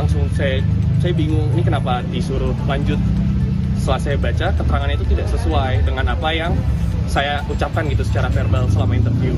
langsung saya bingung, ini kenapa disuruh lanjut. Setelah saya baca, keterangannya itu tidak sesuai dengan apa yang saya ucapkan gitu secara verbal selama interview.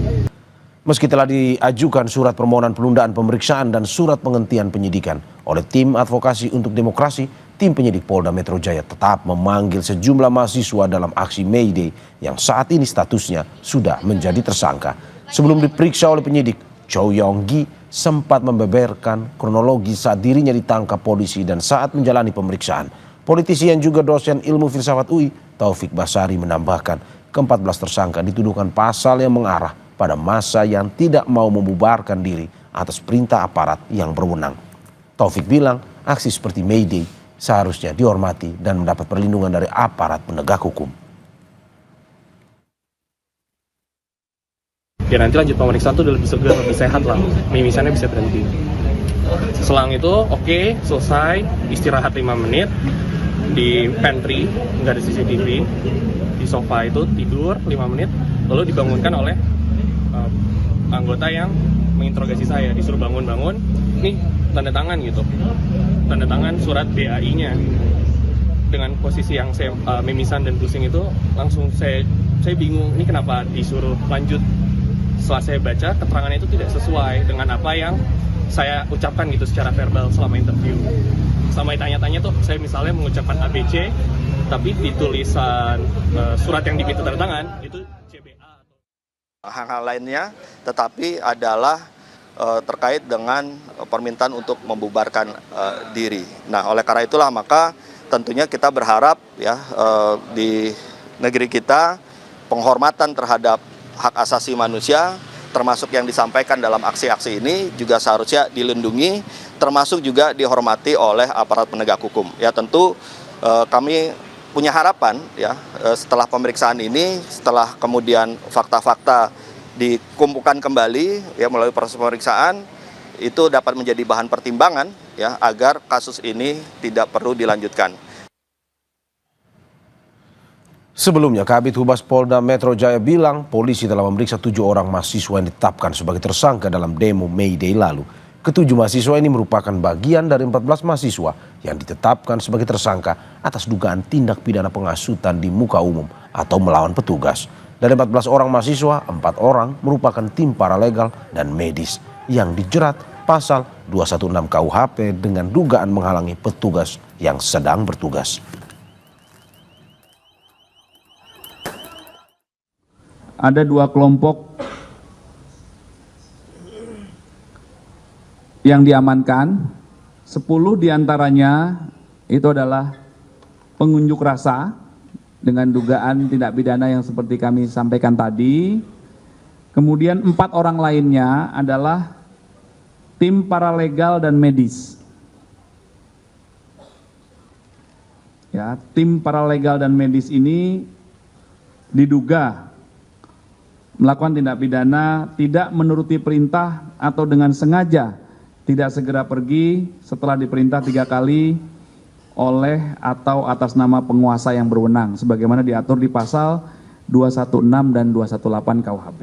Meski telah diajukan surat permohonan penundaan pemeriksaan dan surat penghentian penyidikan oleh tim advokasi untuk demokrasi, tim penyidik Polda Metro Jaya tetap memanggil sejumlah mahasiswa dalam aksi May Day yang saat ini statusnya sudah menjadi tersangka. Sebelum diperiksa oleh penyidik, Chow Yong-gi sempat membeberkan kronologi saat dirinya ditangkap polisi dan saat menjalani pemeriksaan. Politisi yang juga dosen ilmu filsafat UI, Taufik Basari, menambahkan ke-14 tersangka dituduhkan pasal yang mengarah pada massa yang tidak mau membubarkan diri atas perintah aparat yang berwenang. Taufik bilang aksi seperti May Day seharusnya dihormati dan mendapat perlindungan dari aparat penegak hukum. Ya nanti lanjut pemeriksaan tuh udah lebih segar, lebih sehat lah, mimisannya bisa berhenti. Selang itu oke, selesai, istirahat 5 menit di pantry, nggak ada CCTV, di sofa itu tidur 5 menit, lalu dibangunkan oleh anggota yang menginterogasi saya, disuruh bangun-bangun, nih tanda tangan gitu, tanda tangan surat BAI-nya. Dengan posisi yang saya mimisan dan pusing itu, langsung saya bingung, ini kenapa disuruh lanjut. Setelah saya baca, keterangannya itu tidak sesuai dengan apa yang saya ucapkan gitu secara verbal selama interview. Sama ditanya-tanya tuh, saya misalnya mengucapkan ABC, tapi di tulisan surat yang diminta tanda tangan itu CBA. Hal-hal lainnya tetapi adalah terkait dengan permintaan untuk membubarkan diri. Nah, oleh karena itulah maka tentunya kita berharap ya di negeri kita penghormatan terhadap hak asasi manusia termasuk yang disampaikan dalam aksi-aksi ini juga seharusnya dilindungi, termasuk juga dihormati oleh aparat penegak hukum. Ya tentu kami punya harapan ya setelah pemeriksaan ini, setelah kemudian fakta-fakta dikumpulkan kembali ya melalui proses pemeriksaan, itu dapat menjadi bahan pertimbangan ya agar kasus ini tidak perlu dilanjutkan. Sebelumnya, Kabid Humas Polda Metro Jaya bilang polisi telah memeriksa 7 orang mahasiswa yang ditetapkan sebagai tersangka dalam demo May Day lalu. Ketujuh mahasiswa ini merupakan bagian dari 14 mahasiswa yang ditetapkan sebagai tersangka atas dugaan tindak pidana penghasutan di muka umum atau melawan petugas. Dari 14 orang mahasiswa, 4 orang merupakan tim paralegal dan medis yang dijerat pasal 216 KUHP dengan dugaan menghalangi petugas yang sedang bertugas. Ada 2 kelompok yang diamankan, 10 diantaranya itu adalah pengunjuk rasa dengan dugaan tindak pidana yang seperti kami sampaikan tadi. Kemudian 4 orang lainnya adalah tim paralegal dan medis. Ya, tim paralegal dan medis ini diduga melakukan tindak pidana tidak menuruti perintah atau dengan sengaja tidak segera pergi setelah diperintah 3 kali oleh atau atas nama penguasa yang berwenang sebagaimana diatur di pasal 216 dan 218 KUHP.